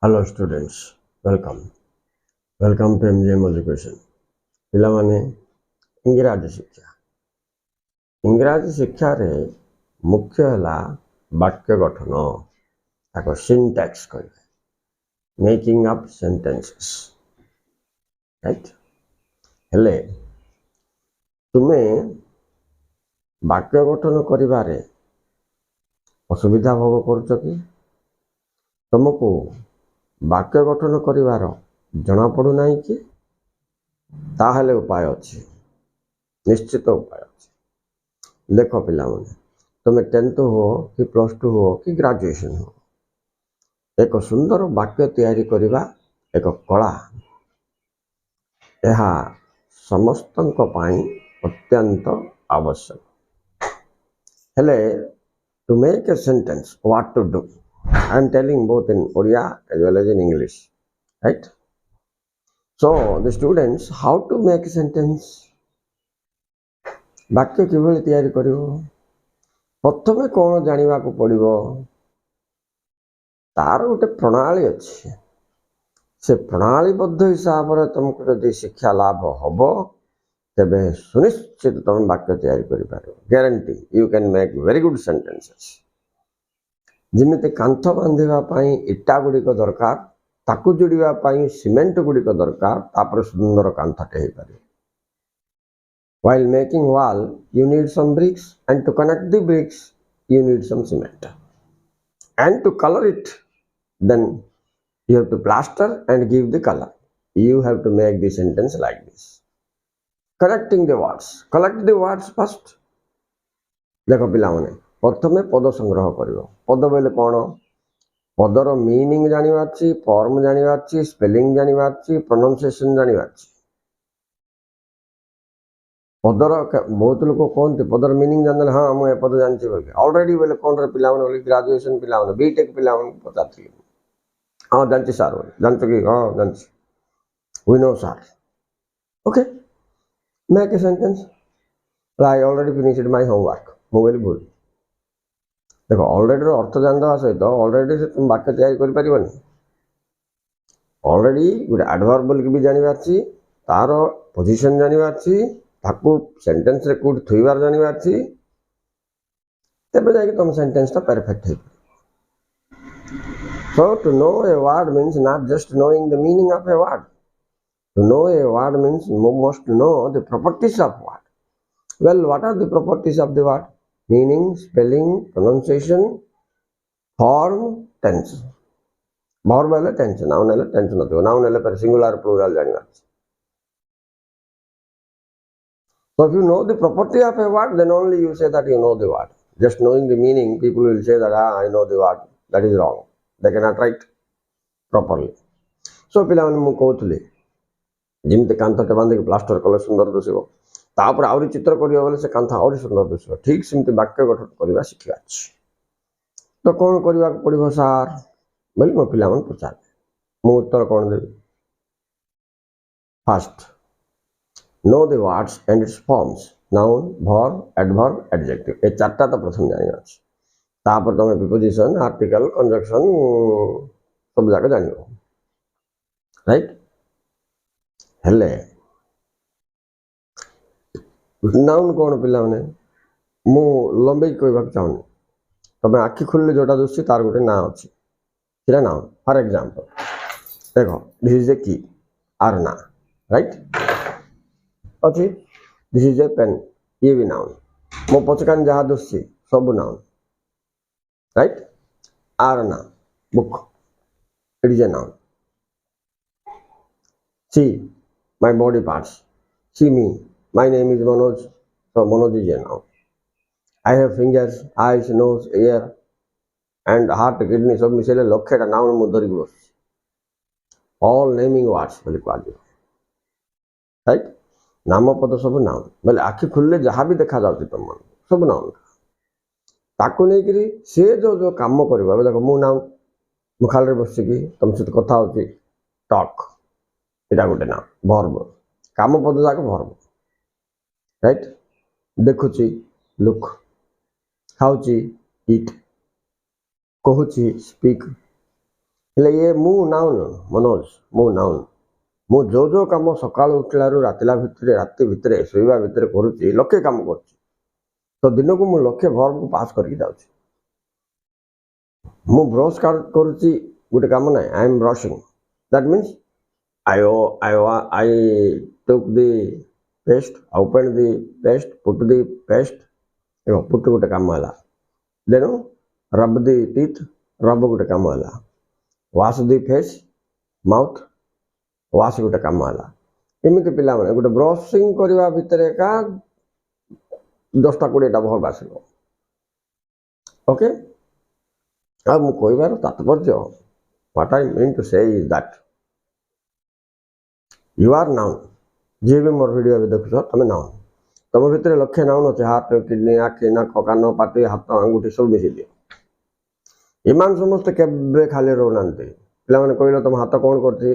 Hello students, welcome. Welcome to MGM Education. ପିଲାମାନେ ଇଂରାଜୀ ଶିକ୍ଷାରେ ମୁଖ୍ୟ ହେଲା ବାକ୍ୟ ଗଠନ, ତାକୁ ସିଣ୍ଟାକ୍ସ କହିବେ, मेकिंग अप सेंटेंसेस, राइट? हेले तुमे वाक्य गठन करिबारे असुविधा भोग करूछ कि? तुमको वाक्य गठन करिवार जना पड़ू नहीं कि? ताहले उपाय अच्छी, निश्चित उपाय अच्छी। देख पिला तुम 10th हो कि +2 हो कि ग्रेजुएशन हो, एक सुंदर वाक्य तैयारी करिबा एक कला, यह समस्तंक पाई अत्यंत आवश्यक। हेले to make a sentence, what to do? I am telling both in Odia as well as in English, right? So the students, how to make a sentence? वाक्य किभली तैयारी करिवो? प्रथमे कौन जानिबा को पड़िवो? तार गोटे प्रणाली अच्छी, से प्रणालीबद्ध हिसाब से तुमको यदि शिक्षा लाभ हम तेबे सुनिश्चित तुम वाक्य तैयारी करि पारो। Guarantee you can make very good sentences. जिमिति कांथ बांधिबा पई इटा गुडी को दरकार, ताकू जोड़िबा पई सीमेंट गुडी को दरकार, तापर सुंदर कांथटे हे पारे। While making wall, you need some bricks, and to connect the bricks, you need some cement. And to color it, then you have to plaster and give the color. You have to make the sentence like this. Connecting the words. Collect the words first. देखो पिलाने प्रथमे पद संग्रह करिवो। पद बोले कौन? पदर meaning जानिबार छी, फॉर्म जानिबार छी, स्पेलिंग जानिबार छी, प्रोनाउंसिएशन जानिबार छी। पदर बहुत लोग कहते पदर मीनिंग जान हाँ मुझे पद जानची बोल ऑलरेडी बोले कौन रे पिला बोले ग्रेजुएशन पिला बीटेक पिला पचार हाँ जानची सार बोले जानच कि हाँ जानची वी नो सार okay make a sentence I already finished my homework mobile भूल देखो ऑलरेडी अर्थ जानवा सहित ऑलरेडी से तुम वाक्य तैयारी कर पारिबनी। ऑलरेडी गोटे एडवर्ब बोल भी जानिबार छी, तार पोजीशन जानिबार छी, ताकू सेंटेंस रे कोड थुईबार जानिबार छी, तबे जाके तुम सेंटेंस ता परफेक्ट है। So to know a word means not just knowing the meaning of a word. To know a word means you must know the properties of word. Well, what are the properties of the word? Meaning, spelling, pronunciation, form, tense. Verb है tense, noun है tense नहीं हो, noun है पर singular plural जानिबार छी। So if you know the property of a word, then only you say that you know the word. Just knowing the meaning, people will say that I know the word. That is wrong. They cannot write properly. So पिलाने मु कहूतले जिमते कांथटे बांधे plaster कले सुंदर दिसबो, तापर आउरी चित्र करियो बोले से कांथ आउरी सुंदर दिसबो। ठीक सेमते वाक्य गठन करबा शिखिबा अछि। तो कोन करबा पड़िबो सार बोली मो पिलामन पचार मु उत्तर कोन देबी? First know the words and its forms, noun, verb, adverb, adjective. ये चारटा तो प्रथम जानिबा अछि। तापर तमे प्रीपोजिशन, आर्टिकल, कंजक्शन सब जाके जानिबो, राइट? हेले नाउन कोन पिला माने मु लंबे कहबा चाहूनी, तमे आखि खुलले जोटा दुसी तार गोटे ना अछि, सेटा नाउन। फॉर एग्जांपल देखो दिस इज ए की, आर ना, राइट? अच्छी दिस इज ए पेन, ये भी नाउन। मो पचकान जहाँ दुसी सब नाउन, राइट? आर ना book, it is a noun. See my body parts, see me, my name is Manoj, so Manoj is a noun. I have fingers, eyes, nose, ear and heart, kidney सब मिसेले लक्षेटा नाउन मु धरिक बस। ऑल नेमिंग वर्ड्स बोली कहलियो, right? नामपद सब noun बोले आखि खुलले जहाँ भी देखा जाउछि तुम सब नाउन। ताकू नहीं करी से जो काम करबा देखो मु नाउन, मु खाली बस कि तुम सहित कथा होछि टॉक, एटा गोटे नाउन। वर्ब काम पद जाक वर्ब, राइट? देखुछि लुक, खाउछि ईट, कहूछि स्पीक, हेले ये मु नाउन मनोज मु नाउन मु जो जो कम सकाळ उठलारू राति भितर शोवा भितर करुच्ची लक्षे कम कर तो दिन को मु लक्षे वर्ब को पास करके जाऊँ मु ब्रश करुच्ची गोटे कम ना I am brushing that means I took the paste, opened the paste, put the paste, put गोटे कम है then rub the teeth, rub गोटे कम है wash the face, mouth, wash गोटे कम है एमती पिला माने गोटे ब्रशिंग करवा भितर का 10टा 20टा वर्ब आसो ओके अब मु कहबार तात्पर्य what I mean to say is that you are known जी भी मोर वीडियो भी देखुछ तुम नाउन तुम भितर लक्ष्य नाउन अच्छे हाथ किडनी आखि नाक कान पाटी हाथ अंगुठी सब मिसी दियो इमान समस्त केबे खाली रहना पिला माने कहलो तुम हाथ कौन करछि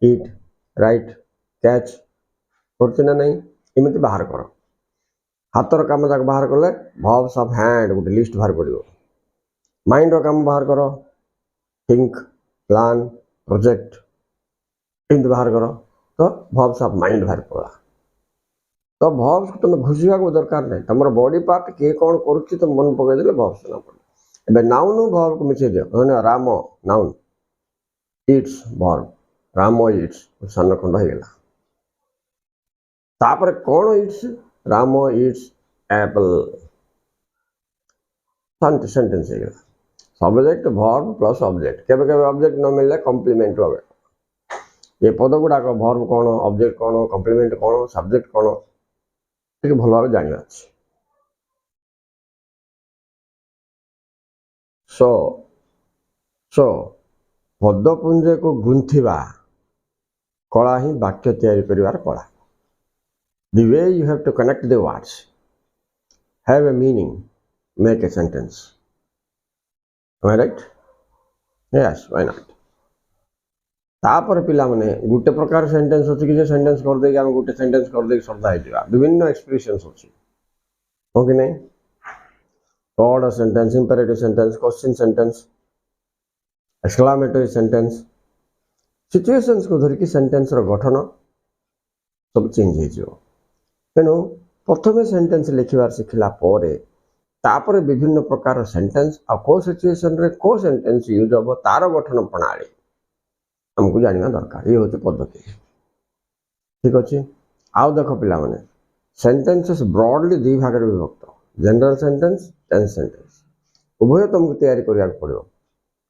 ईट राइट कैच करछि ना नहीं एमती बाहर कर हाथर काम जाक बाहर कले वर्ब्स ऑफ हैंड गोटे लिस्ट बाहर पड़ो माइंड काम बाहर कर थिंक प्लान प्रोजेक्ट एमती बाहर कर तो वर्ब्स ऑफ माइंड बाहर पड़ा तो वर्ब्स को तुम घुषा को दरकार नहीं तुम बॉडी पार्ट किए कौन करुच्ची तुम मन पकईदे वर्ब्स ना पड़े ए नाउन वर्ब को मिसे दियो Ram noun it's verb Ram it's सान खंड हो गला तापर कौन it's Ram it's Apple sentence हो गला सब्जेक्ट वर्ब प्लस ऑब्जेक्ट केबे केबे ऑब्जेक्ट न मिलले कॉम्प्लीमेंट लगे ये पद गुड़ाक वर्ब कौन ऑब्जेक्ट कौन कॉम्प्लीमेंट कौन सब्जेक्ट कौन ठीक भल भाव जाना सो सो पदपुंज को गुंथिबा कला ही वाक्य तैयारी करिवार कला the way you have to connect the words have a meaning make a sentence am I right yes why not तापर पिला माने गुटे प्रकार सेंटेंस अछि कि जे सेंटेंस कर दे हम गुटे सेंटेंस कर दे श्रद्धा हिजवा विभिन्न एक्सप्रेशंस अछि हो कि नहीं order sentence imperative sentence question sentence exclamatory sentence situations को धरिकी सेंटेंस रो गठन सब चेंज हो जिवो तेनु प्रथमे सेंटेंस लिखिबार सिखला परे तापर विभिन्न प्रकार सेंटेंस आ को सिचुएशन रे को सेंटेंस यूज हो तार गठन प्रणाली हमको जानना दरकार ये होचे पद्धति ठीक अच्छे आउ देख पिला माने सेंटेंसेस ब्रॉडली दुई भाग में विभक्त जनरल सेंटेंस टेंस सेंटेंस उभय तुमको तैयारी करिया पड़ो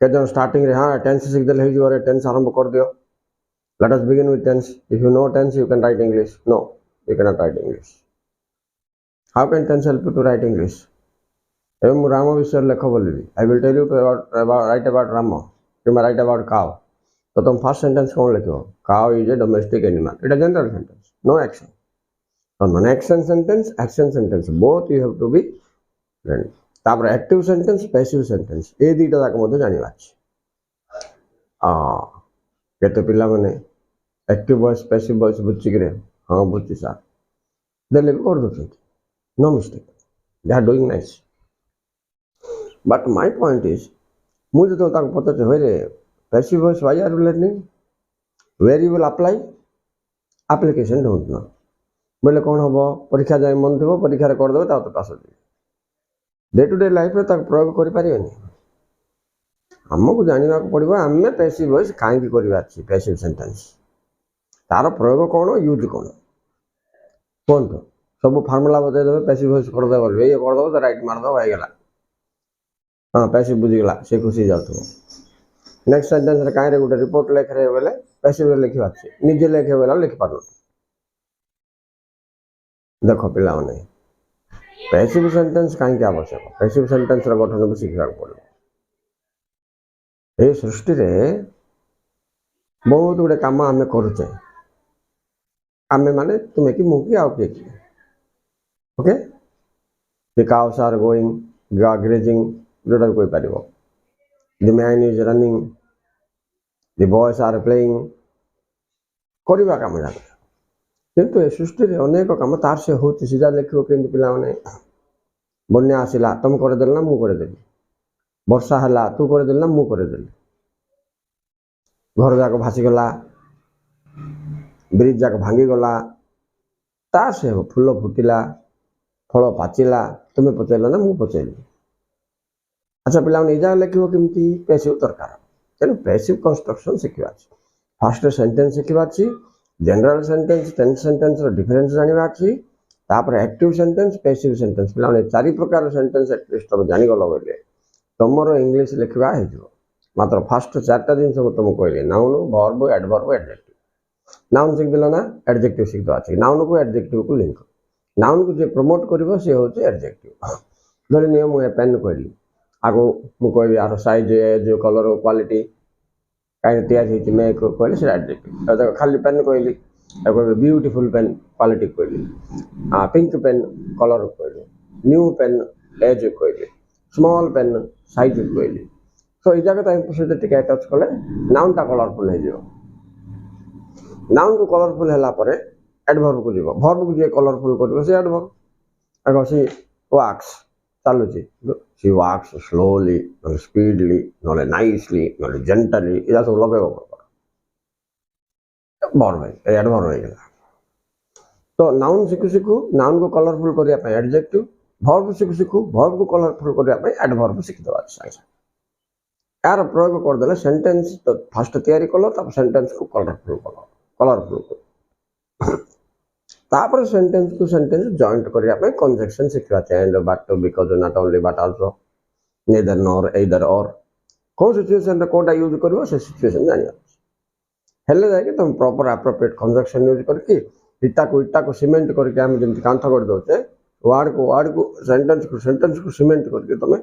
केजन स्टार्टिंग रे हां टेंस सीख देले हो जो टेंस आरंभ कर दियो let us begin with tense if you know tense you can write English no you cannot write English. How can tense help you to write English? एवं राम विषय लेख बोली I will tell you to write about Rama. You may write about cow. तो तुम first sentence कौन लिखो cow is a domestic animal. It is general sentence. No action. और non-action sentence both you have to be learned. तापर active sentence passive sentence ए दीटा जाक मध्य जानिबा अछि केते पिला माने active voice passive voice बुझि करे हाँ बुझी सर देले कर दो no mistake they are doing nice but my point is मुझे तो तक पता है where passive voice why are you learning where you will apply application don't know बोले कौन हम परीक्षा जाए मन थो परीक्षा कर दे तो पास हो डे टू डे लाइफ में तक प्रयोग कर पारिबनी हमको जानवा पड़ो आम पैसिव वॉइस कहीं करवा पैसिव सेंटेंस तार प्रयोग कौन यूज कौन कहतु सब फार्मूला बतई देवे पैसिव वॉइस करदे ये करदे तो राइट मारदे होगा हाँ पैसिव बुझीगला से खुशी जाऊ नेक्स्ट सेंटेंस कहीं गोटे रिपोर्ट लेखे बोले पैसिव लिखा निजे लेखे बोला लिखिपार देख पिला माने पैसिव सेंटेंस कहीं आवश्यक पैसिव सेंटेंस गठन भी शिखा पड़ो ये सृष्टि रे बहुत गुड़े कम आम करुचे आमे माने तुम्हें कि मुझे आउ किए okay the cows are going grazing जोटा भी कोई पारिबो the man is running the boys are playing करवा काम जाक किंतु ए सृष्टि रे अनेक काम तार से होती सीधा लिखो केंति पिला माने बन्या आसिला तुम कर देल ना मु कर देली वर्षा हला तू कर देल ना मु कर देली घर जाक भासीगला ब्रिज जाक भांगीगला ता से फूल फुटिला फल पाचिला तुम्हें पचार ना मुझे पचारि अच्छा पिला इजा लिख केमती पैसिव दरकार तेणु पैसिव कंस्ट्रक्शन शिखा फास्ट सेंटेंस शिखा general sentence tense sentence difference जाना तापर एक्टिव सेंटेंस पैसिव सेंटेंस पे चारि प्रकार सेंटेंस एटलिस्ट तुम जानीगल बोले तुमर इंग्लीश लिखा हो मात्र फास्ट चार्टा जिन तुमको कहली noun verb adverb adjective noun शिखिदेल ना एडजेक्टिव शिखिदेवा नाउन को एडजेक्टिव को लिंक नाउन को जी प्रमोट कर हूँ एडजेक्टिव धरी नियो मुझे पेन कहली आगो मुझे यार साइज एज कलर क्वालिटी कहीं या मेक कहली से एडजेक्टिव खाली पेन कहली ब्यूटीफुल पेन क्वालिटी कहली पिंक पेन कलर कहली न्यू पेन एज कहली स्मॉल पेन साइज कहली सो ये जगह सहित टी टच कले नाउन टा कलरफुल हो नाउन को कलरफुल है एडवर्ब को जीव वर्ब को जी कलरफुल कर एडवर्ब आगे सी वर्क्स चलुची सी वर्क्स स्लोली ना स्पीडली ना नाइसली ना जेंटली इला सब लगे वर्ब एडवर्ब हो तो नाउन शिखु शिखु नाउन को कलरफुल करने adjective verb Shikhu Shikhu verb को कलरफुल करने एडवर्ब शिखिदेवा सागे यार प्रयोग करदे सेंटेंस तो फास्ट तैयारी कल सेंटेंस को कलरफुल तापर सेंटेंस को सेंटेंस जॉइंट करने conjunction Shikha and but because not only but also neither nor either और कौ सिचुएशन रे कोटा यूज करिवो से सिचुएशन जानिया हेले जाके तुम प्रॉपर एप्रोप्रिएट कंजक्शन यूज करके इटा को सीमेंट करके हम जंती कांथ कर दोचे वर्ड को सेंटेंस को सीमेंट करके तुम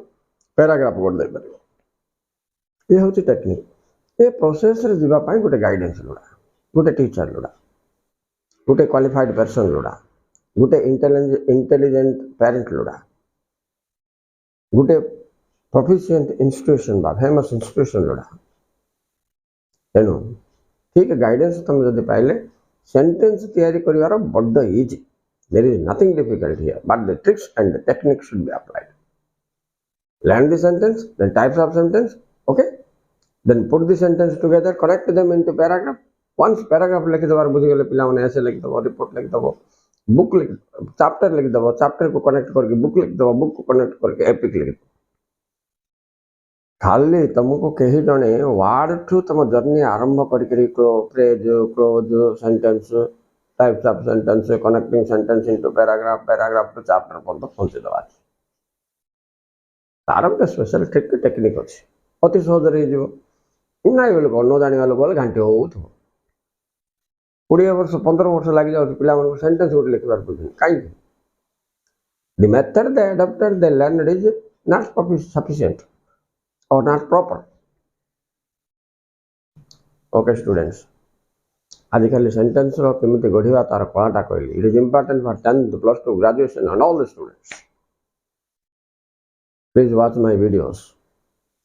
पैराग्राफ कर दे परिवो ये हूँ टेक्निक ये प्रोसेस रे जीवा पाई गोटे गाइडेंस लोड़ा गोटे टीचर लोड़ा गोटे क्वालिफाइड पर्सन लोड़ा गोटे इंटेलिजेंट पेरेंट लोड़ा गोटे प्रोफिशिएंट इंस्टीट्यूशन बा फेमस इंस्टीट्यूशन लोड़ा तेणु ठीक गाइडेंस तुम जब पाइले सेंटेंस तैयारी करिवार बड्ड easy there is nothing difficult here but the tricks and the technique should be applied learn the sentence then types of sentence okay then put the sentence together connect them into paragraph once paragraph लिख दबार बुझ गले पिला माने ऐसे लिख दबो report लिख दबो बुक लिख चैप्टर लिख दबो चैप्टर को कनेक्ट करके बुक लिख दबो बुक को कनेक्ट करके एपिक लिख दबो खाली तुमको कही जने वर्ड ठू तुम जर्नी आरंभ करके phrase clause sentence types of sentence connecting sentence into paragraph paragraph to chapter पर्यंत पहुंचे दबा तार गोटे स्पेशल ट्रिक टेक्निक अच्छी अति सहज हो ना लोक न जाना लोक घाटी हो 20 वर्ष 15 वर्ष लग जाए पिला सेंटेंस गोटे लिखबार बुझे कहीं the method they adopted they learned is not sufficient और नॉट प्रॉपर ओके स्टूडेंट्स आजिकल सेंटेंस केमी गढ़ा तार कलाटा कहली it is important for 10th +2 graduation and all the students please watch my videos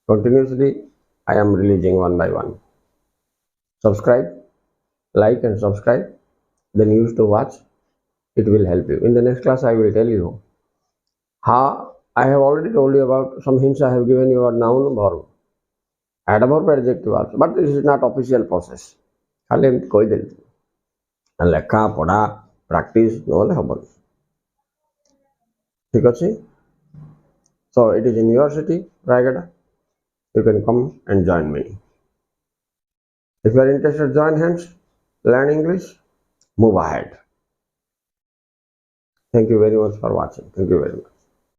continuously I am releasing one by one. Subscribe, like and subscribe, then use to watch. It will help you. In the next class I will tell you how I have already told you about some hints I have given you about noun verb adverb adjective also, but this is not official process. खाली एमती कही देली लेखा पढ़ा practice नहले हबनी ठीक अच्छे so it is in your city Raigada. You can come and join me. If you are interested, join hands, learn English, move ahead. Thank you very much for watching. Thank you very much.